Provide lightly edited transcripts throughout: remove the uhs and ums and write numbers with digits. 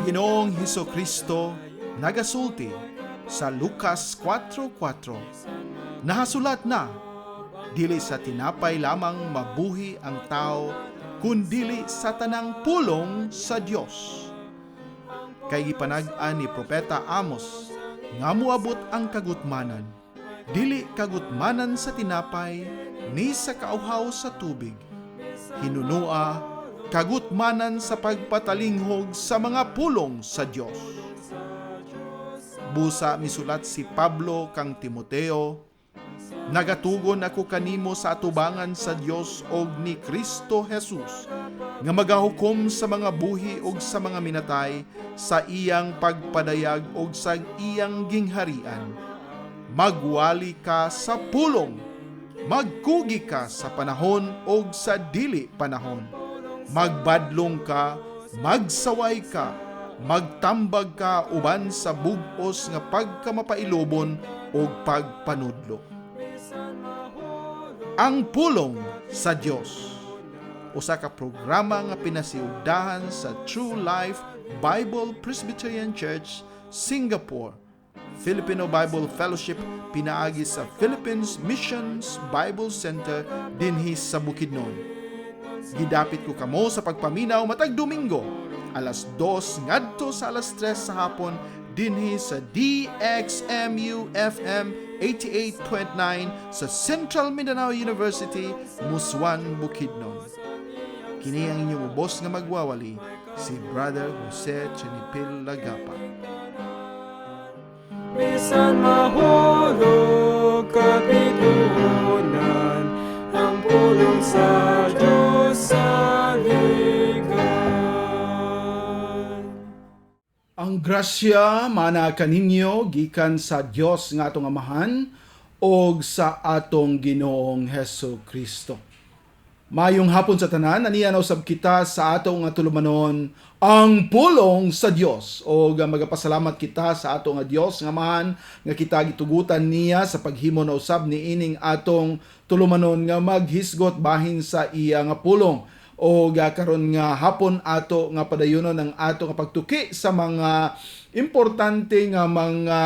Ginoong Hesukristo nagasulti sa Lucas 4:4. Nahasulat na, dili sa tinapay lamang mabuhi ang tao, kundili sa tanang pulong sa Dios. Kay gipanag-an ni Propeta Amos, nga muabot ang kagutmanan, dili kagutmanan sa tinapay, ni sa kauhaw sa tubig. Hinunua, kagutmanan sa pagpatalinghog sa mga pulong sa Dios. Busa misulat si Pablo kang Timoteo, nagatugon ako kanimo sa atubangan sa Dios og ni Kristo Jesus, nga magahukom sa mga buhi og sa mga minatay sa iyang pagpadayag og sa iyang gingharian. Magwali ka sa pulong, magkugi ka sa panahon og sa dili panahon. Magbadlong ka, magsaway ka, magtambag ka uban sa bug-os nga pagkamapailobon o pagpanudlo. Ang pulong sa Dios, usa ka programa nga pinasiugdahan sa True Life Bible Presbyterian Church, Singapore, Filipino Bible Fellowship pinaagi sa Philippines Missions Bible Center dinhi sa Bukidnon. Gidapit ko kamo sa pagpaminaw matag Domingo, alas 2 ngadto sa alas 3 sa hapon dinhi sa DXMU FM 88.9 sa Central Mindanao University, Muswan, Bukidnon. Kini ang inyong ubos nga magwawali, si Brother Jose Chenipil Lagapa. Bisan mahulog kapitunan, ang pulong sa Diyos sa ligan. Ang grasya mana kaninyo gikan sa Dios nga atong Amahan og sa atong Ginoong Hesukristo. Mayong hapon sa tanan, aniya na usab kita sa atong nga tulumanon ang pulong sa Dios. O magapasalamat kita sa atong nga Dios nga Amahan nga kita gitugutan niya sa paghimo na usab ni ining atong tulumanon nga maghisgot bahin sa iya nga pulong. O karon nga hapon ato nga padayonon ang ato nga pagtuki sa mga importante nga mga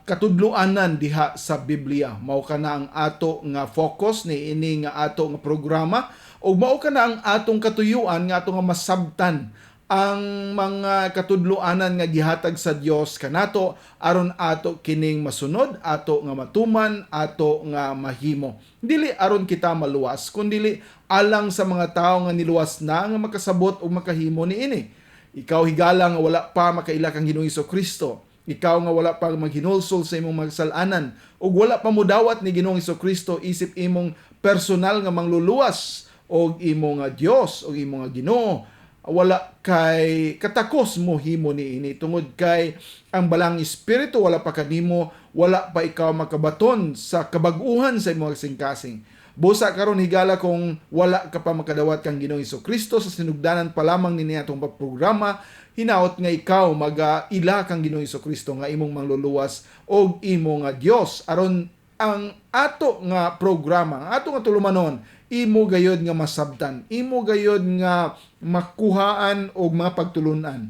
katudloanan diha sa Biblia. Mao kana ang ato nga focus ni ini nga ato nga programa, ug mao kana ang atong katuyuan nga ato nga masabtan ang mga katudloanan nga gihatag sa Dios kanato aron ato kining masunod, ato nga matuman, ato nga mahimo. Dili aron kita maluwas, kundi alang sa mga tawo nga niluwas na nga makasabot og makahimo niini. Ikaw higala nga wala pa makaila kang Ginoong Hesukristo. Ikaw nga wala pa maghinulsol sa imong magsal-anan ug wala pa mudawat ni Ginoong Hesukristo isip imong personal nga mangluluwas og imong Dios og imong Ginoo. Wala kay katakos mo himo niini tungod kay ang balang espiritu wala pa kanimo, wala pa ikaw makabaton sa kabag-uhan sa imong singkasing. Busa karon higala kung wala ka pa makadawat kang Ginoong Hesukristo sa sinugdanan pa lamang ni atong programa, hinaot nga ikaw mag-ila kang Ginoong Hesukristo nga imong mangluluwas og imong Dios aron ang ato nga programa, ang ato nga tulumanon imo gayod nga masabtan, imo gayod nga makuhaan og mga pagtulunan.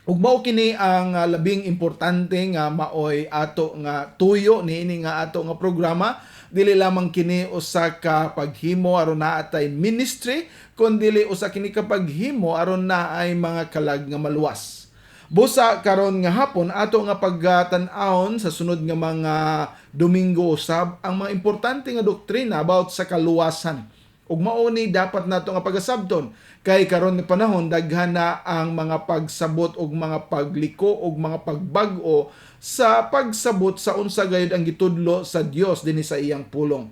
Ug mao kini ang labing importante nga maoy ato nga tuyo niini nga ato nga programa. Dili lamang kini usa ka paghimo aron naatay ministry, kundi usa kini ka paghimo aron naay mga kalag nga maluwas. Busa karon nga hapon ato nga pagtan-awon sa sunod nga mga Domingo usab ang mga importante nga doktrina about sa kaluwasan. Ug mao ni dapat nato nga pagasabton kay karon nga panahon daghan na ang mga pagsabot ug mga pagliko ug mga pagbag-o sa pagsabot sa unsa gayud ang gitudlo sa Dios dinhi sa iyang pulong.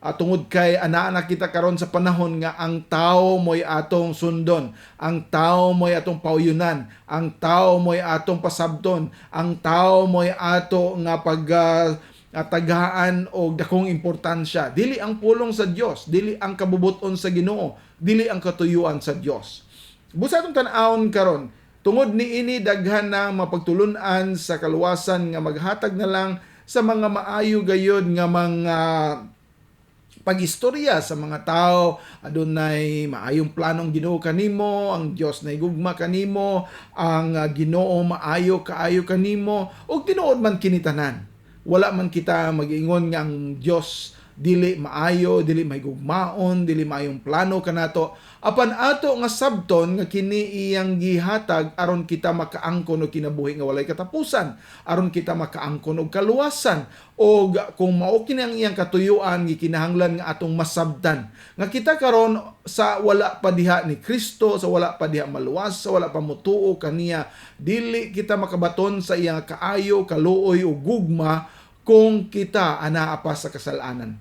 Tungod kay anaa na kita karon sa panahon nga ang tao mo'y atong sundon, ang tao mo'y atong pauyunan, ang tao mo'y atong pasabton, ang tao mo'y ato nga tagaan og dakong importansya. Dili ang pulong sa Dios, dili ang kabubuton sa Ginoo, dili ang katuyuan sa Dios. Busa atong tan-awon karon, tungod niini daghan na mapagtulunan sa kaluwasan nga maghatag na lang sa mga maayo gayod nga mga pagistorya sa mga tao, adunay maayong planong Ginoo kanimo, ang Dios na gugma kanimo, ang Ginoo maayo kaayo kanimo, ug tinuod man kini tanan. Wala man kita mag-ingon nga ang Dios dili maayo, dili may gugmaon, dili maayong plano kanato. Apan ato nga sabton nga kini iyang gihatag aron kita makaangkon og kinabuhi nga walay katapusan, aron kita makaangkon og kaluwasan, o kung mao kini ang iyang katuyuan gikinahanglan nga atong masabtan nga kita karon sa wala pa diha ni Kristo, sa wala pa diha maluwas, sa wala pa motuo kaniya, dili kita makabaton sa iyang kaayo, kaluoy o gugma kung kita anaa pa sa kasalanan.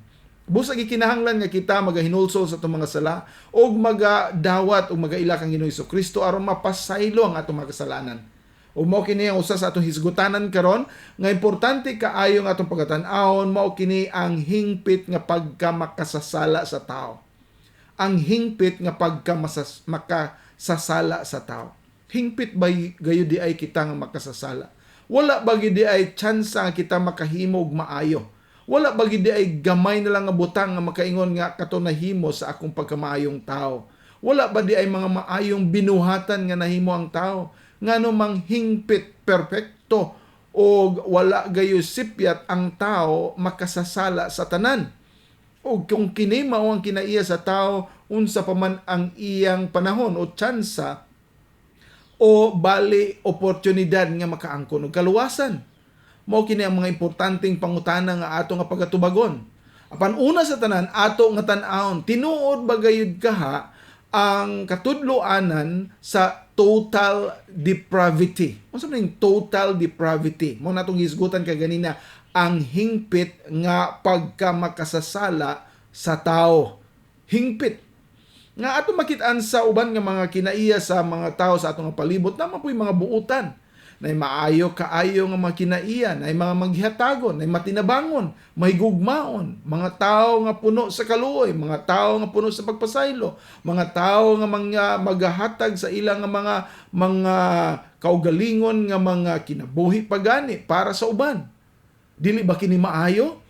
Busa gikinahanglan nga kita magahinulsol sa itong mga sala o magadawat o magaila kang Ginoong Jesucristo aron mapasaylo ang atong mga kasalanan. O mao kini ang usa sa atong hisgutanan karon nga importante kaayo nga atong pagatan-awon, mao kini ang hingpit nga pagkamakasasala sa tao. Ang hingpit nga makasasala sa tao. Hingpit ba gayud di ay kita nga makasasala? Wala ba gid di ay tsansa nga kita makahimo og maayo? Wala ba gid ay gamay na lang nga butang nga makaingon nga kato nahimo sa akong pagkamaayong tao? Wala ba di ay mga maayong binuhatan nga nahimo ang tao? Ngano mang hingpit perpekto o wala gayo sipyat ang tao makasasala sa tanan? O kung kini mao ang kinaiya sa tao, unsa pa man ang iyang panahon o tsansa o bali oportunidad nga makaangkon og kaluwasan. Mao kini ang mga importanteng pangutana nga ato nga pagatubagon. Apan una sa tanan, ato nga tan-awon, tinuod ba gayud kaha ang katudloanan sa total depravity? Unsa man ning total depravity? Mao natong hisgutan kay ganina ang hingpit nga pagkamakasasala sa tao. Hingpit nga ato makit-an sa uban nga mga kinaiya sa mga tao sa atong palibot, naman po'y mga buutan. Nay maayo kaayo nga mga kinaiya, nay mga maghihatagon, nay matinabangon, may gugmaon, mga tao nga puno sa kaluoy, mga tao nga puno sa pagpasaylo, mga tao nga maghahatag sa ilang mga kaugalingon nga mga kinabuhi pagani para sa uban. Dili ba kini maayo?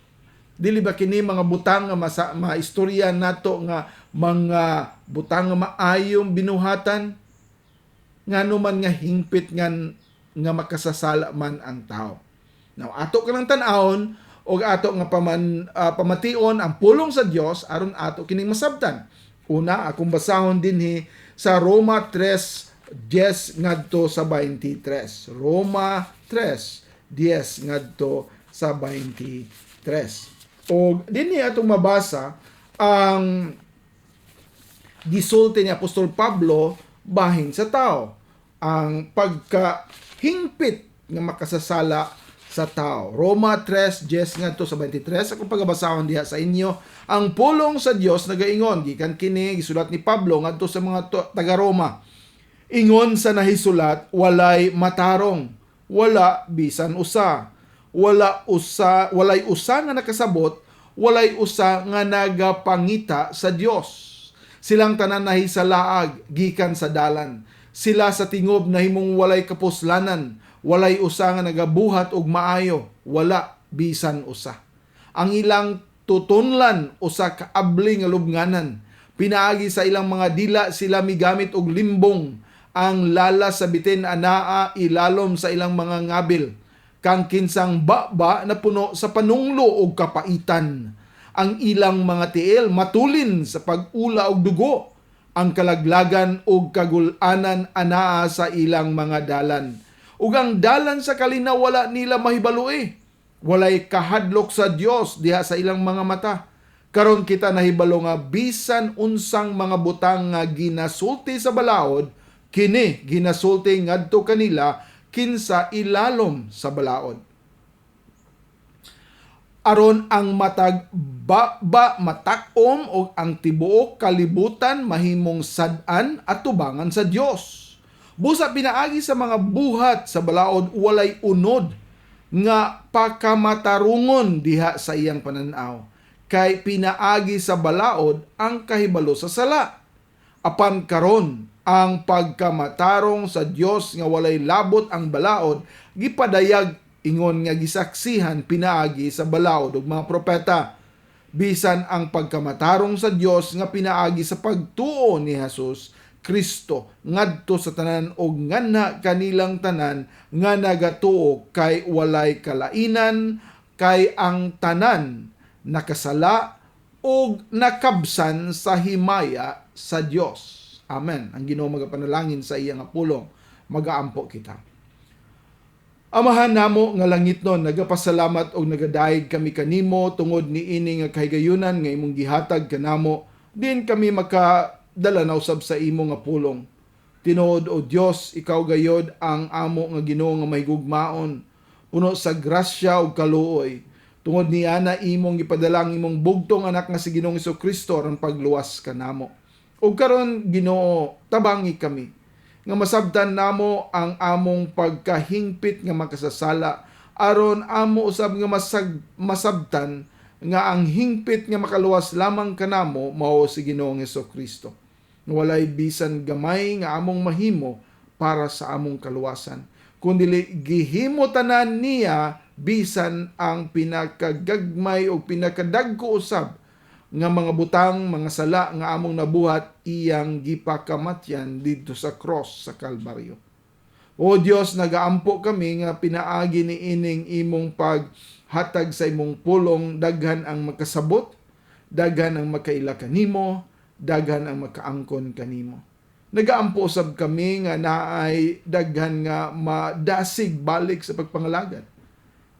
Dili ba kini mga butang nga maistorya nato nga mga butang nga maayong binuhatan? Ngano man nga hingpit nga makasasala man ang tao. Now, ato ka lang tan-awon o ato nga pamation ang pulong sa Dios aron ato kining masabtan. Una, akong basahon dinhi sa Roma 3:10 ngadto sa 23. Roma 3:10 ngadto sa 23. O dinhi atong mabasa ang gisulti ni Apostol Pablo bahin sa tao, ang pagkahingpit nga makasasala sa tao. Roma 3:10 ngadto sa 23. Akong pagbasahon diha sa inyo, ang pulong sa Dios nagaingon gikan kini gisulat ni Pablo ngadto sa mga taga Roma. Ingon sa nahisulat, walay matarong, wala bisan usa. Walay usa nga nakasabot, walay usa nga nagapangita sa Dios. Silang tanan nahisalaag gikan sa dalan. Sila sa tingob nahimong walay kapuslanan, walay usa nga nagabuhat og maayo, wala bisan usa. Ang ilang tutunlan usa ka abli nga lubnganan. Pinaagi sa ilang mga dila sila migamit og limbong. Ang lala sa bitin anaa ilalom sa ilang mga ngabil. Kang kinsang baba na puno sa panunglo og kapaitan. Ang ilang mga tiil matulin sa pag-ula og dugo. Ang kalaglagan og kagulanan anaa sa ilang mga dalan. Ug ang dalan sa kalinaw wala nila mahibaloi. Walay kahadlok sa Dios diha sa ilang mga mata. Karon kita nahibalo nga bisan unsang mga butang nga ginasulti sa balaod, kini ginasulti ngadto kanila kinsa ilalom sa balaod. Aron ang matag matakom o ang tibuok kalibutan mahimong sad-an at tubangan sa Dios. Busa pinaagi sa mga buhat sa balaod walay unod nga pakamatarungon diha sa iyang pananaw. Kay pinaagi sa balaod ang kahibalo sa sala. Apan karon ang pagkamatarong sa Dios nga walay labot ang balaod gipadayag ingon nga gisaksihan pinaagi sa balaod ug mga propeta. bisan ang pagkamatarong sa Dios nga pinaagi sa pagtuo ni Jesus Kristo ngadto sa tanan og nganha kanilang tanan nga nagatuo kay walay kalainan, kay ang tanan nakasala ug nakabsan sa himaya sa Dios. Amen. Ang Ginoo magapanalangin sa iyang pulong, magaampo kita. Amahan namo nga langitnon, nagapasalamat og nagadaig kami kanimo tungod niini nga kahigayunan nga imong gihatag kanamo, din kami makadala na usab sa imo nga pulong. Tinuod o Dios, ikaw gayod ang amo nga Ginoo nga mahigugmaon, puno sa grasya ug kaluoy. Tungod niya na imong gipadalang imong bugtong anak nga si Ginoong Jesucristo aron pagluwas kanamo. Ug karon Ginoo, tabangi kami nga masabtan namo ang among pagkahingpit nga makasasala aron amo usab nga masabtan nga ang hingpit nga makaluwas lamang kanamo mao si Ginoong Jesucristo. Walay bisan gamay nga among mahimo para sa among kaluwasan, kundi gihimo tanan niya bisan ang pinakagagmay o pinakadagko usab nga mga butang, mga sala nga among nabuhat iyang gipakamatyan dito sa cross sa Kalbaryo. O Dios, nagaampo kami nga pinaagi ni ining imong paghatag sa imong pulong, daghan ang makasabot, daghan ang makaila kanimo, daghan ang makaangkon kanimo. Nagaampo usab kami nga naay daghan nga madasig balik sa pagpangalagad.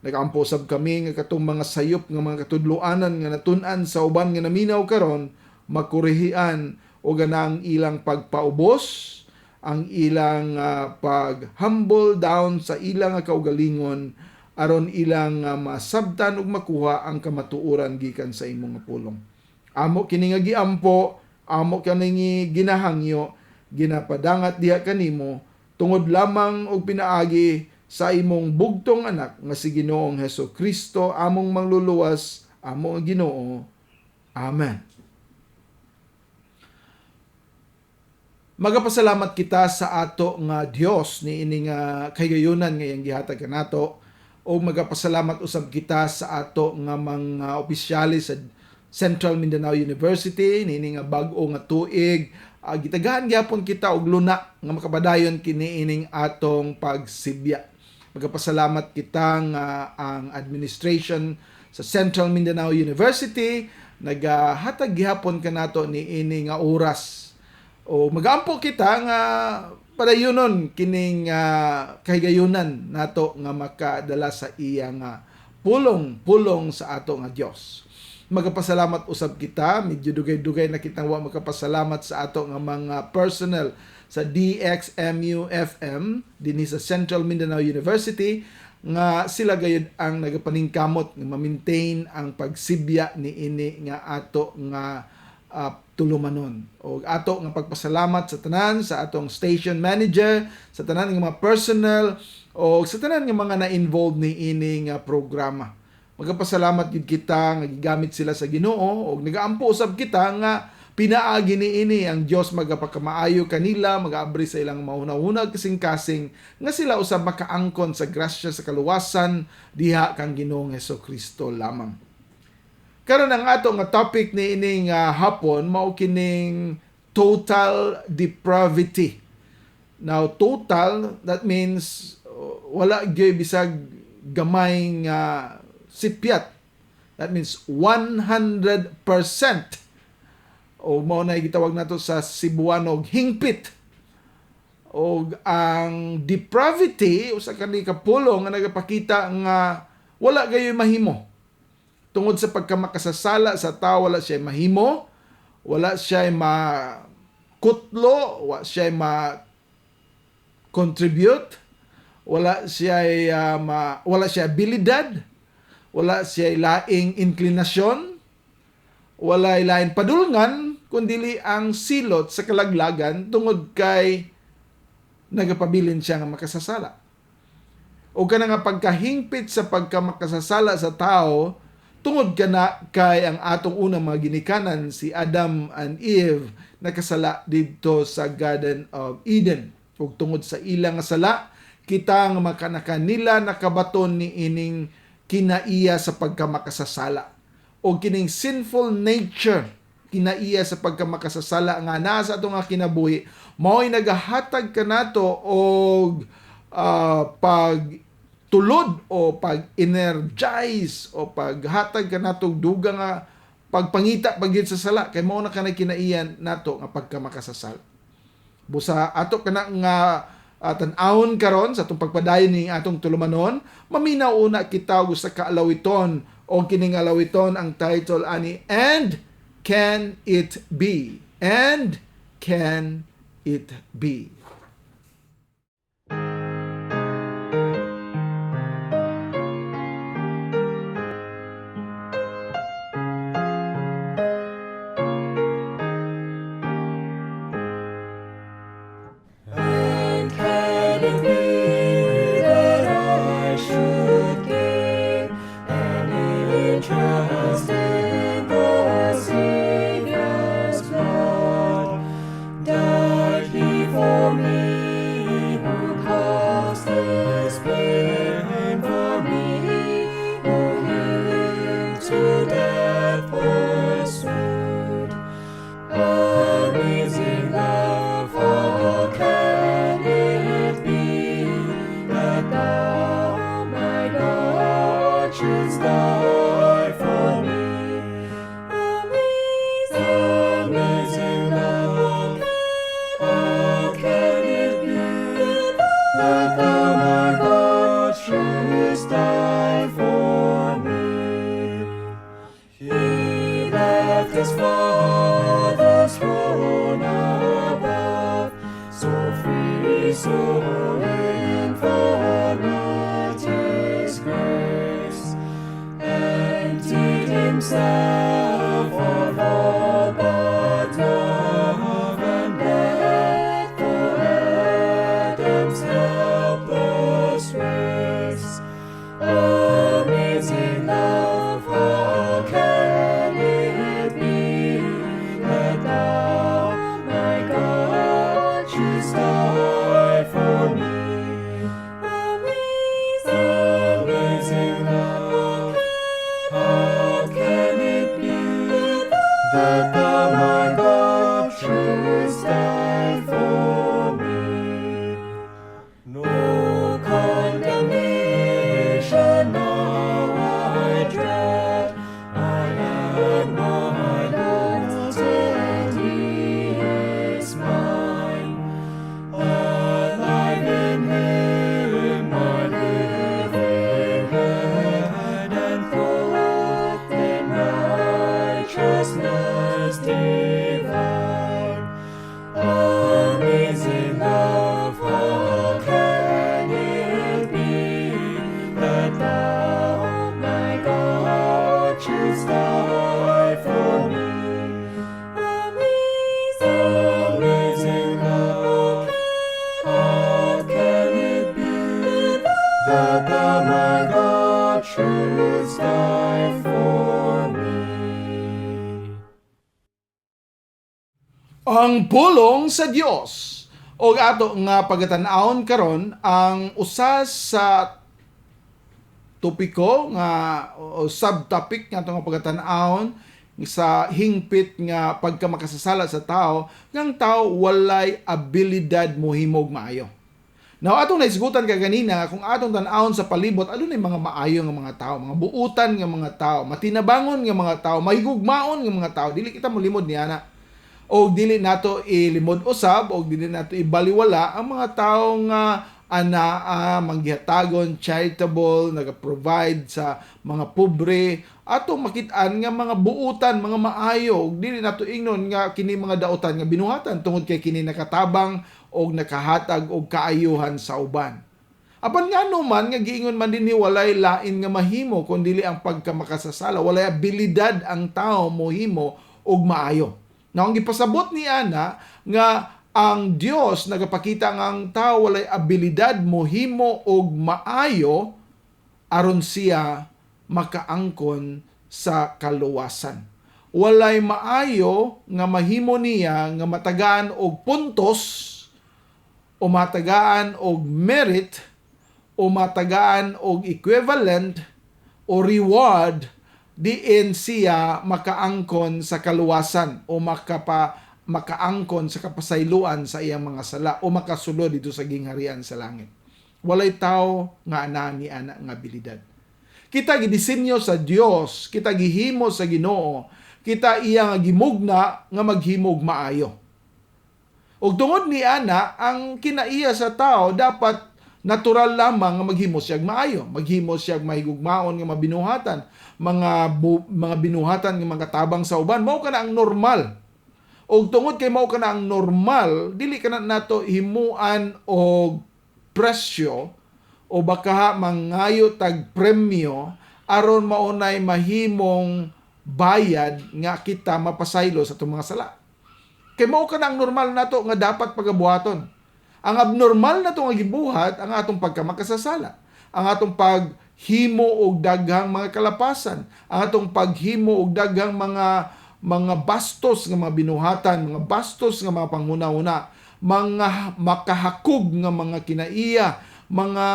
Nagaampo usab kami nga katong mga sayop nga mga katudloanan nga natun-an sa uban nga naminaw karon makurihian o ganang ilang pagpaubos, ang ilang pag-humble down sa ilang kaugalingon aron ilang masabtan ug makuha ang kamatuoran gikan sa imong pulong. Amo kini nga giampo, amo kini ginahangyo, ginapadangat diha kanimo tungod lamang og pinaagi sa imong bugtong anak nga si Ginoong Jesucristo among mangluluwas, amo ang Ginoo. Amen. Magapasalamat kita sa ato nga Dios ni ini nga kahigayunan nga iyang gihatag kanato, o magapasalamat usab kita sa ato nga mga opisyalis sa Central Mindanao University niini nga bag-o nga tuig. Gitagahan gyapon kita og luna nga makabadayon kini ining atong pagsibya. Magapasalamat kita nga ang administration sa Central Mindanao University nagahatag gihapon kanato ni ini nga oras. O magampo kita nga padayunon kining kahigayunan nato nga makadala sa iya nga pulong sa ato nga Dios. Magapasalamat usab kita, medyo dugay-dugay na kitang wa magapasalamat sa ato nga mga personnel sa DXMU-FM dinhi sa Central Mindanao University nga sila gayud ang nagapaningkamot nga ma-maintain ang pagsibya ni ini nga ato nga tulumanon. O ato nga pagpasalamat sa tanan, sa atong station manager, sa tanan nga mga personnel o sa tanan nga mga na-involved ni ini nga programa. Magapasalamat gid kita nga gigamit sila sa Ginoo o nagaampo usab kita nga pinaagi ni ini ang Dios magapakamaayo kanila, magaabri sa ilang maunahunag kasing-kasing nga sila usab makaangkon sa grasya sa kaluwasan diha kang Ginoong Jesucristo lamang. Karon ang ato nga topic ni ining hapon mao kining total depravity. Now total, that means wala gyud bisag gamay nga sipyat. That means 100%. O mao na gitawag nato sa Cebuano hingpit. O ang depravity usa kani kapulong nga nagapakita nga wala gayoy mahimo. Tungod sa pagkamakasasala sa tao, wala siya mahimo, wala siya makutlo, wala siya ma-contribute, wala siya abilidad, wala siya laing inklinasyon, wala lain padulngan, kundi ang silot sa kalaglagan tungod kay nagapabilin siya nga makasasala. O ka nga pagkahingpit sa pagkamakasasala sa tao, tungod ka na kay ang atong unang mga ginikanan, si Adam and Eve, nakasala dito sa Garden of Eden. Ug tungod sa ilang sala, kita nga makanaka nila nakabaton ni ining kinaiya sa pagkamakasasala. o kining sinful nature kinaiya sa pagkamakasasala nga naa sa ato nga kinabuhi, mao'y nagahatag kanato og pagtulod o pag-energize o paghatag kanato og dugang nga pagpangita pagyud sa sala kay mao na kanay kinaiyan nato nga pagkamakasasala. Busa ato kana nga tan-awon karon sa atong pagpadayon ni atong tulumanon, maminaw una kita og sa kaalawiton o kining alawiton ang title ani And Can It Be? And Can It Be? And can it be that I should give any trust in the Savior's blood? Died He for me, who caused this pain for me, who Him to death pursued? Amazing love, how can it be that Thou, my God, shouldst die for me? Amazing love, how can it be that Thou, my God, shouldst die for me? He left His Father's throne above, so free, so infinite His grace, emptied Himself of all but love, and bled for Adam's helpless race. Amazing love, how can it be that Thou, my God, shouldst die for me? Amazing love, how can it be that Thou, my God, shouldst die for me? No condemnation now I dread, I am my Lord's and He is mine. Alive in Him I live in head, and clothed in righteousness divine. Amazing love, how can it be that Thou, my God, shouldst die for me? Amazing love, how can it be that Thou, my God, shouldst die for me? Ang pulong sa Dios o ato nga pagatan-awon karon ang usa sa topiko nga o subtopic nga atong pagatan-awon sa hingpit nga pagkamakasasala sa tao, ngang tao walay abilidad mohimog maayo. Now atong naisgutan kaganina kung atong tan-awon sa palibot adunay mga maayo nga mga tao, mga buutan nga mga tao, matinabangon nga mga tao, mahigugmaon nga mga tao, dili kita molimod niya na. O dili nato ilimod usab o dili nato ibaliwala ang mga tao nga anaa manggihatagon, charitable, naga-provide sa mga pobre, ato makit-an nga mga buutan, mga maayo, dili nato ingnon nga kini mga daotan nga binuhatan tungod kay kini nakatabang o nakahatag og kaayuhan sa uban. Apan nga man nga giingon man dinhi walay lain nga mahimo kun dili ang pagkamakasasala, walay abilidad ang tao mohimo og maayo. Now, ang gipasabot ni Ana nga ang Dios nagapakita nga ang tao walay abilidad mohimo og maayo aron siya makaangkon sa kaluwasan. Walay maayo nga mahimo niya nga matagaan og puntos o matagaan og merit o matagaan og equivalent o reward diin siya makaangkon sa kaluwasan o makaangkon sa kapasayloan sa iyang mga sala o makasulod dito sa gingharian sa langit. Walay tao nga ana ni ana nga abilidad. Kita gidisenyo sa Dios, kita gihimo sa Ginoo, kita iya nga gimugna nga maghimog maayo. Ug tungod ni ana, ang kinaiya sa tao dapat natural lamang nga maghimo siyag maayo, maghimo siyag mahigugmaon nga mabinuhatan, mga binuhatan nga mga tabang sa uban, mao kana ang normal. Og tungod kay mao kana ang normal, dili kana nato himuan og presyo o baka mangayo tag premyo aron maunay mahimong bayad nga kita mapasaylo sa itong mga sala. Kay mao kana ang normal nato nga dapat pagabuhaton. Ang abnormal nato nga gibuhat ang atong pagkamakasasala, ang atong paghimo og daghang mga kalapasan, ang atong paghimo og daghang mga bastos nga mga binuhatan, mga bastos nga mga panghuna-una, mga makahakog nga mga kinaiya, mga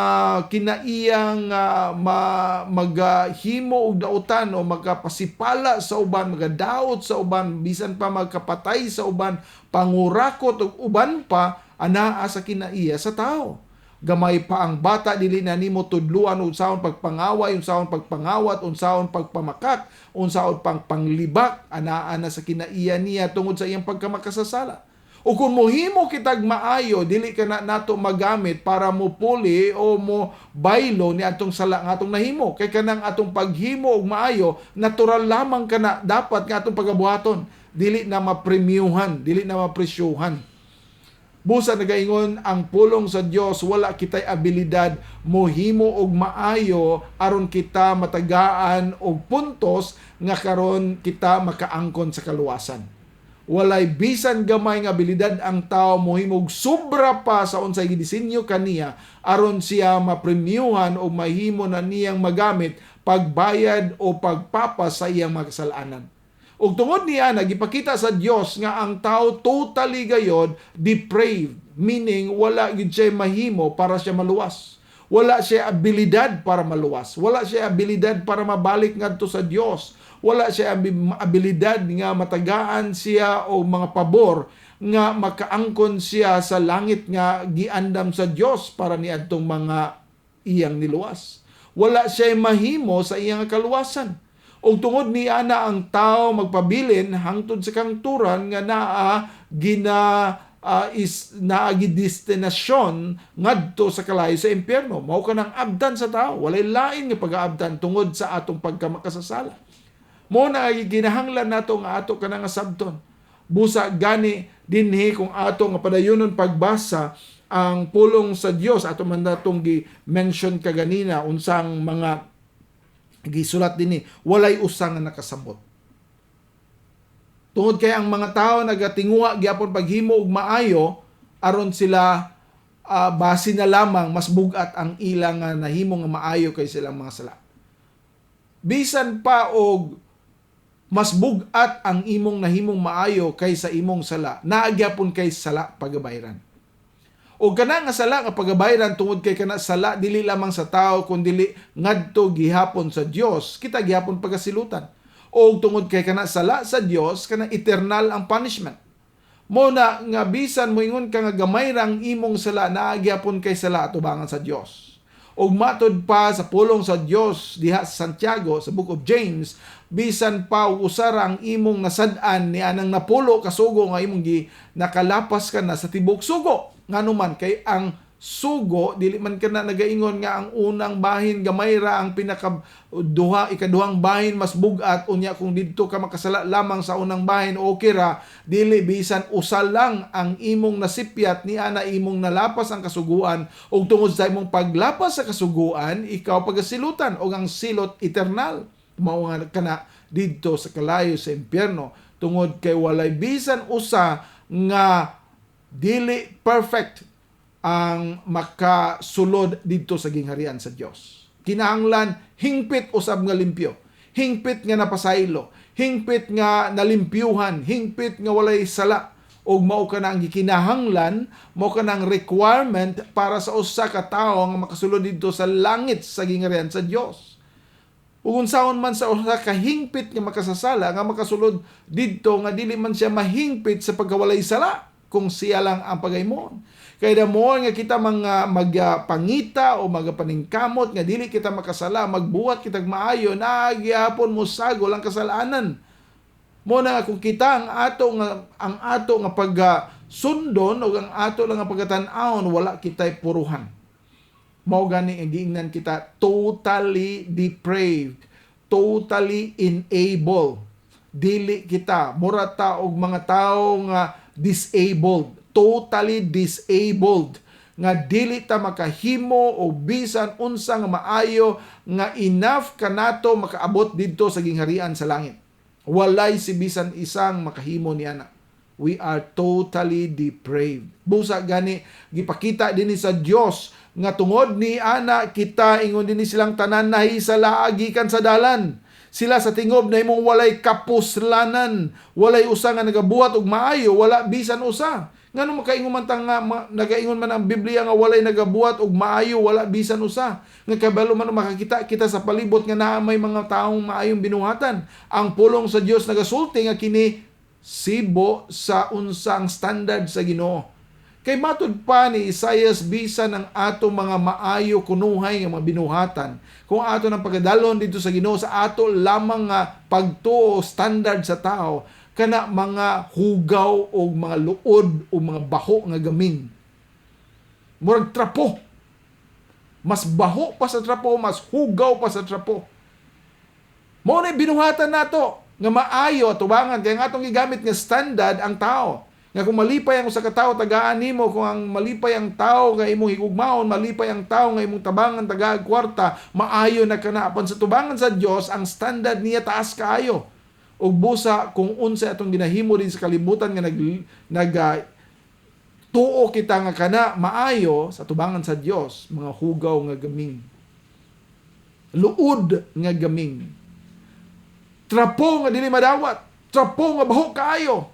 kinaiyang maghimo og dautan o magkapasipala sa uban, magadaot sa uban, bisan pa magkapatay sa uban, pangurakot ug uban pa anaa sa kinaiya sa tao. Gamay pa ang bata, dili na nimo tudluan unsaon pagpangaway, unsaon pagpangawat, unsaon pagpamakak, unsaon pang panglibak, anaa na sa kinaiya niya tungod sa iyang pagkamakasasala. O kung mohimo kitag maayo, dili ka na nato magamit para mo puli o mo baylo ni atong sala nga atong nahimo. Kay kanang atong paghimo og maayo, natural lamang kana dapat nga atong pagabuhaton. Dili na mapremyuhan, dili na mapresyuhan. Busa nagaingon ang pulong sa Dios, wala kitay abilidad mohimo og maayo aron kita matagaan og puntos nga karon kita makaangkon sa kaluwasan. Walay bisan gamay nga abilidad ang tao mohimog sobra pa sa unsay gidisenyo kaniya aron siya mapremyuhan o mahimo na niyang magamit pagbayad o pagpapas sa iyang mga kasalanan. Ug tungod niya nagipakita sa Dios nga ang tao totally gayod depraved, meaning wala gid siya mahimo para siya maluwas. Wala siya abilidad para maluwas. Wala siya abilidad para mabalik ngadto sa Dios. Wala siya abilidad nga matagaan siya o mga pabor nga makaangkon siya sa langit nga giandam sa Dios para niadtong mga iyang niluwas. Wala siya mahimo sa iyang kaluwasan. Og tungod ni ana ang tao magpabilin hangtod sa kangturan nga destinasyon ngadto sa kalayo sa impyerno. Mao kanang abdan sa tao. Walay lain nga pag-aabdan tungod sa atong pagkamakasasala. Mo na ginahanglan nato nga ato kanang sabton. Busa gani dinhi kung ato nga padayonon pagbasa ang pulong sa Dios ato man natong gi-mention kaganina unsang mga gisulat dinhi, walay usang nga nakasabot. Tungod kay ang mga tao nagatinguha gyapon paghimo og maayo aron sila base na lamang mas bugat ang ilang nahimo nga maayo kay silang mga sala. Bisan pa og mas bugat ang imong nahimong maayo kaysa imong sala, naagyapon kay sala pagabayran. O kana nga sala nga pagabayran tungod kay kana sala dili lamang sa tao kundi ngadto gihapon sa Dios, kita gihapon pagasilutan. O tungod kay kana sala sa Dios, kana eternal ang punishment. Mo na nga bisan moingon ka nga gamay rang imong sala, naagyapon kay sala atubangan sa Dios. Og matod pa sa pulong sa Dios diha sa Santiago sa Book of James, bisan pa usara ang imong nasad-an ni anang napulo ka sugo nga imong nakalapas ka na sa tibok sugo. Nganuman kay ang sugo dili man kana nagaingon nga ang unang bahin gamay ra ang ikaduhang bahin mas bugat unya kung didto ka makasala lamang sa unang bahin okay ra, dili bisan usa lang ang imong nasipyat ni ana imong nalapas ang kasuguan ug tungod sa imong paglapas sa kasuguan ikaw pagasilutan og ang silot eternal mao nga kana didto sa kalayo sa impyerno tungod kay walay bisan usa nga dili perfect ang makasulod dito sa gingharian sa Dios. Kinahanglan hingpit usab nga limpyo, hingpit nga napasaylo, hingpit nga nalimpyuhan, hingpit nga walay sala, ug mao kana ang gikinahanglan, mao kana ang requirement para sa usa ka tawo nga makasulod dito sa langit sa gingharian sa Dios. Ug unsaon man sa usa ka hingpit nga makasasala nga makasulod didto nga dili man siya mahingpit sa pagkawalay sala kung siya lang ang pagaymon. Kaya mo nga kita mga magpangita o magapaningkamot nga dili kita makasala, magbuhat kitag maayo na gihapon mo sagol ang kasalanan. Mo na kung kita ang ato nga pagsundon o ang ato lang nga pagatan-awon, wala kitay puruhan. Mao gani ang giingnan kita totally depraved, totally unable. Dili kita mura ta og mga tawo nga disabled, totally disabled, nga dili ta makahimo o bisan unsa nga maayo nga enough kanato makaabot didto sa gingharian sa langit. Walay si bisan isang makahimo niana. We are totally depraved. Busa gani gipakita dinhi sa Dios nga tungod ni ana kita ingon dinhi silang tanan nahisala gikan sa dalan. Sila sa tingob na imong walay kapuslanan, walay usa nga nagabuhat og maayo, wala bisan usa. Ngano makaingon man ta nga nagaingon man ang Biblia nga walay nagabuhat og maayo, wala bisan usa. Nga kabalo man makakita kita sa palibot nga naa may mga taong maayong binuhatan. Ang pulong sa Dios nagasulti nga kini sibo sa unsang standard sa Ginoo. Kay matud pa ni Isaias bisan ang ato mga maayo kunuhay nga mga binuhatan. Kung ato ng pagdalon dito sa Ginoo sa ato lamang nga pagtuo standard sa tao, kana mga hugaw o mga luod o mga baho nga gamin. Murag trapo. Mas baho pa sa trapo, mas hugaw pa sa trapo. Mao na binuhatan nato nga maayo at tubangan kaya nga atong gigamit nga standard ang tao. Nga kung malipay ang usa ka tawo tagaan nimo, kung ang malipay ang tawo nga imong higugmaon, malipay ang tawo nga imong tabangan tagaag kwarta, maayo na kana. Apan sa tubangan sa Dios ang standard niya taas kaayo. Ug busa kung unsa atong ginahimo din sa kalibutan nga tuo kita nga kana maayo sa tubangan sa Dios, mga hugaw nga gaming, luod nga gaming, trapo nga dili madawat, trapo nga baho kaayo.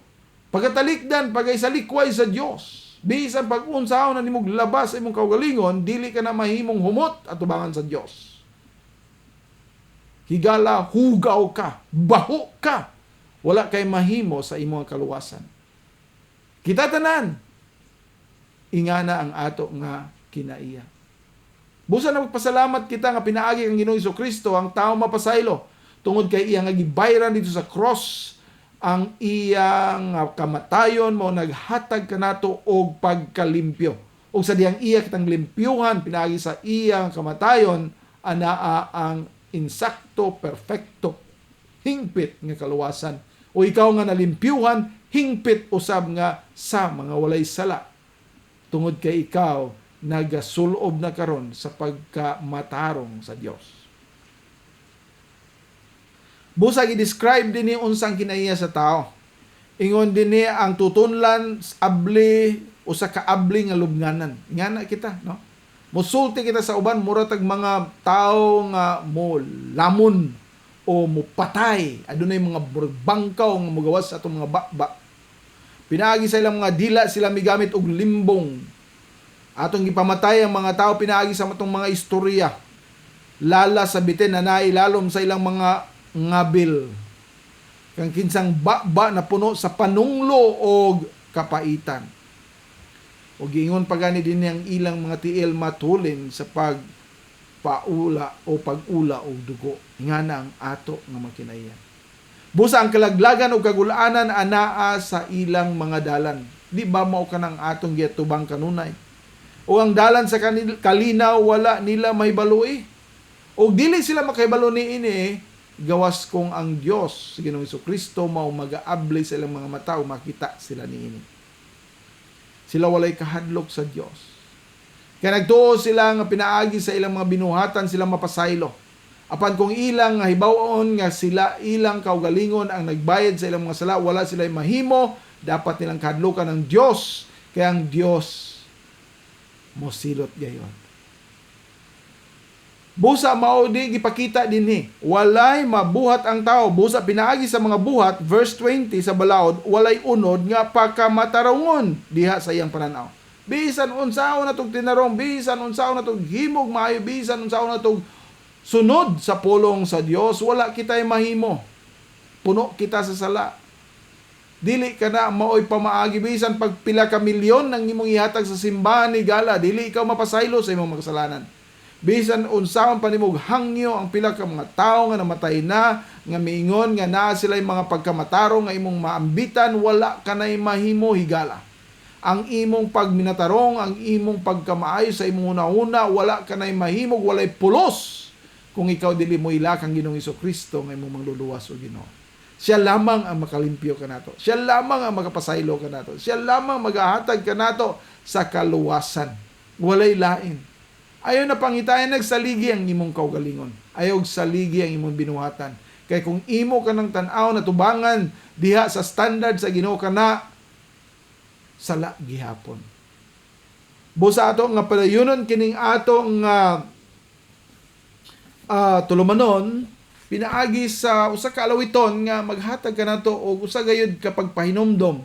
Pagkatalikdan, pagay sa likway sa Dios. Bisan pag unsaon na nimog labas sa imong kaugalingon, dili ka na mahimong humot at tubangan sa Dios. Higala, hugaw ka, baho ka. Wala kay mahimo sa imong kaluwasan. Kita tanan, ingana ang ato nga kinaiya. Busa na magpasalamat kita nga pinaagi ang Ginoong Jesucristo ang tao mapasaylo tungod kay iya nga gibayran dito sa cross. Ang iyang kamatayon mo naghatag kanato og pagkalimpyo. O sa diyang iya kitang limpyuhan pinaagi sa iyang kamatayon anaa ang insakto, perfecto, hingpit nga kaluwasan. O ikaw nga nalimpyuhan, hingpit usab nga sa mga walay sala. Tungod kay ikaw nagasulob na karon sa pagkamatarong sa Dios. Busa i-describe din ni unsang kinaiya sa tao. Ingon din ni ang tutunlan abli o sa kaabli nga lubnganan. Ngana kita, no? Musulti kita sa uban mura tag mga tao nga mo lamon o mo patay. Adunay mga bangkaw nga mogawas sa atong mga bakba. Pinaagi sa ilang mga dila sila migamit og limbong. Atong gipamatay ang mga tao pinaagi sa atong mga istorya. Lala sa bitin na nailalom sa ilang mga ngabil kang kinsang bakba na puno sa panunglo o kapaitan. O giingon pa gani din ang ilang mga tiil matulin sa pagpaula o pag-ula o dugo. Ingana ang ato nga makinaiyan. Busa ang kalaglagan o kagulaanan anaa sa ilang mga dalan. Di ba mao kanang atong gitubang kanunay? O ang dalan sa kalinaw wala nila mahibalo. O dili sila makahibalo niini gawas kung ang Dios, si Ginoong Jesucristo, mao mag-aabli sa ilang mga mata o makita sila niini. Sila walay kahadlok sa Dios. Kaya nagtuo sila nga pinaagi sa ilang mga binuhatan, sila mapasaylo. Apan kung ilang nga hibaw-on nga sila ilang kaugalingon ang nagbayad sa ilang mga sala, wala sila mahimo, dapat nilang kahadlokan ng Dios. Kaya ang Dios mosilot gayon. Busa mao di gipakita dinhi, walay mabuhat ang tao. Busa pinaagi sa mga buhat, verse 20 sa balaod, walay unod nga pagkamatarongon diha sa iyang pananaw. Bisan unsaon natong tinarong, bisan unsaon natong himog maayo, bisan unsaon natong sunod sa pulong sa Dios, wala kitay mahimo. Puno kita sa sala. Dili ka na maoy pamaagi bisan pag pila ka milyon nang imong ihatag sa simbahan ni gala, dili ikaw mapasaylo sa imong makasalanan. Bisan unsaon pa nimog hangyo ang pila ka mga tawo nga namatay na, nga miingon nga naa sila mga pagkamataro nga imong maambitan, wala ka nay mahimo higala. Ang imong pagminatarong, ang imong pagkamaayo sa imong una-una, wala ka nay mahimog, walay pulos kung ikaw dili mo ilak ang Ginoong Hesukristo nga imong mangluluwas o Ginoo. Siya lamang ang makalimpyo ka nato. Siya lamang ang makapasaylo ka nato. Siya lamang magahatag ka nato sa kaluwasan. Walay lain. Ayaw na pangitayan nagsaligi ang imong kaugalingon. Ayaw saligi ang imong binuhatan. Kaya kung imo ka ng tanaw na tubangan diha sa standard sa Ginoo ka na, sala gihapon. Busa ato nga padayunon kining ato nga tulumanon, pinaagi sa usa ka alawiton nga maghatag ka nato og usa gayud kapag pahinomdom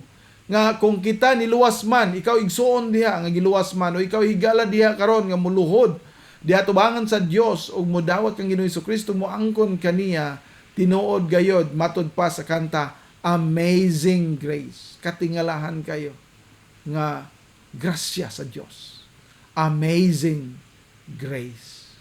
nga kung kita niluwas man, ikaw igsuon diha nga giluwas man o ikaw higala diha karon nga muluhod diha tubangan sa Dios ug modawat kang Ginoong Hesukristo mo angkon kaniya tinuod gayod matud pa sa kanta Amazing Grace. Katingalahan kayo nga grasya sa Dios. Amazing grace.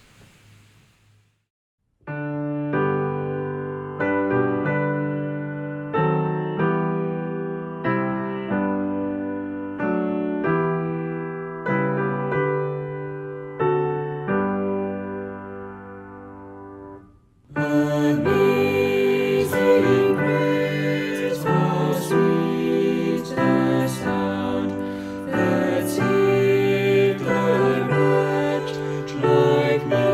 Amazing grace, how sweet the sound that saved a wretch like me.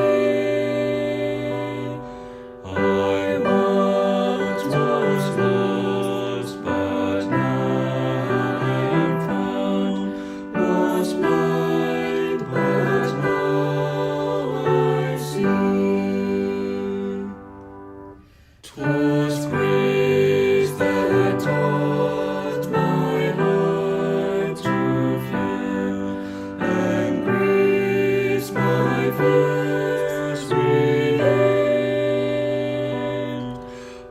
I once was lost, but now am found. Was blind, but now I see. 'Twas grace that taught my heart to fear, and grace my fears relieved.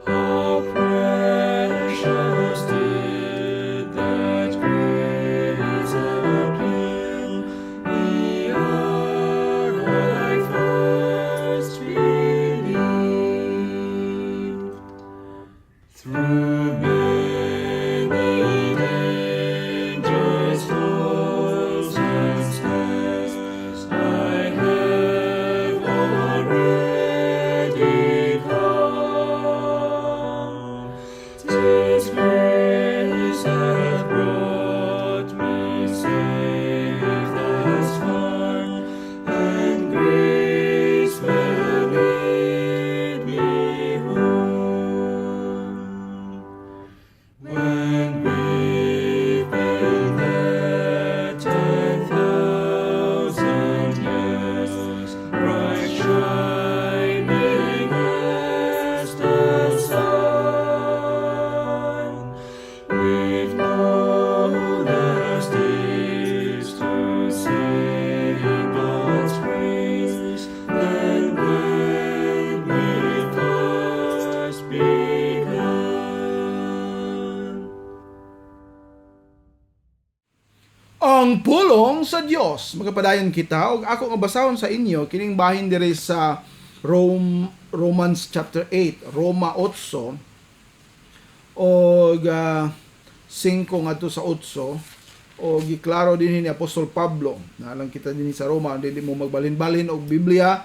How precious did that grace appear, the hour I first believed. Through many dangers, toils, and snares, I have already come. 'Tis grace hath brought me safe thus far, and grace will lead me home. When we've been there 10,000 years, bright shining as the sun, with no last days to sing God's praise than when we first began. Ang pulong sa Dios, magapadayon kita og ako nga basahon sa inyo kining bahin diri sa Romans chapter 8, Roma 8 og 5 ngadto sa 8 o giklaro din ni Apostol Pablo na lang kita din sa Roma, dili mo magbalin-balin og Biblia,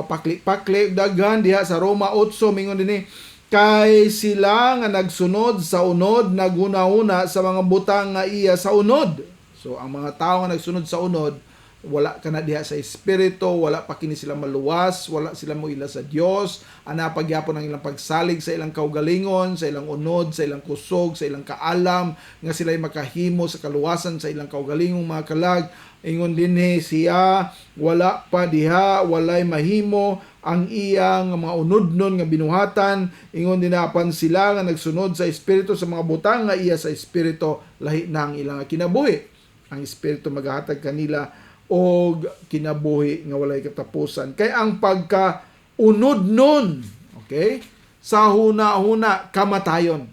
pakli daghan diha sa Roma 8 mingon dinhi kay sila nga nagsunod sa unod naguna-una sa mga butang nga iya sa unod. So ang mga tao nga nagsunod sa unod, wala ka na diha sa espiritu, wala pa kini sila maluwas, wala sila mo ila sa Dios, ana pagyapon ang ilang pagsalig sa ilang kaugalingon, sa ilang unod, sa ilang kusog, sa ilang kaalam nga sila'y makahimo sa kaluwasan sa ilang kaugalingong mga kalag. Ingon dinhi siya, wala pa diha, walay mahimo ang iyang mga unodnon nga binuhatan. Ingon dinapan sila nga nagsunod sa espiritu sa mga butang nga iya sa espiritu, lahi na ang ilang kinabuhi. Ang espiritu maghatag kanila o kinabuhi nga walay katapusan. Kay ang pagkaunod nun, okay, sa huna-huna, kamatayon.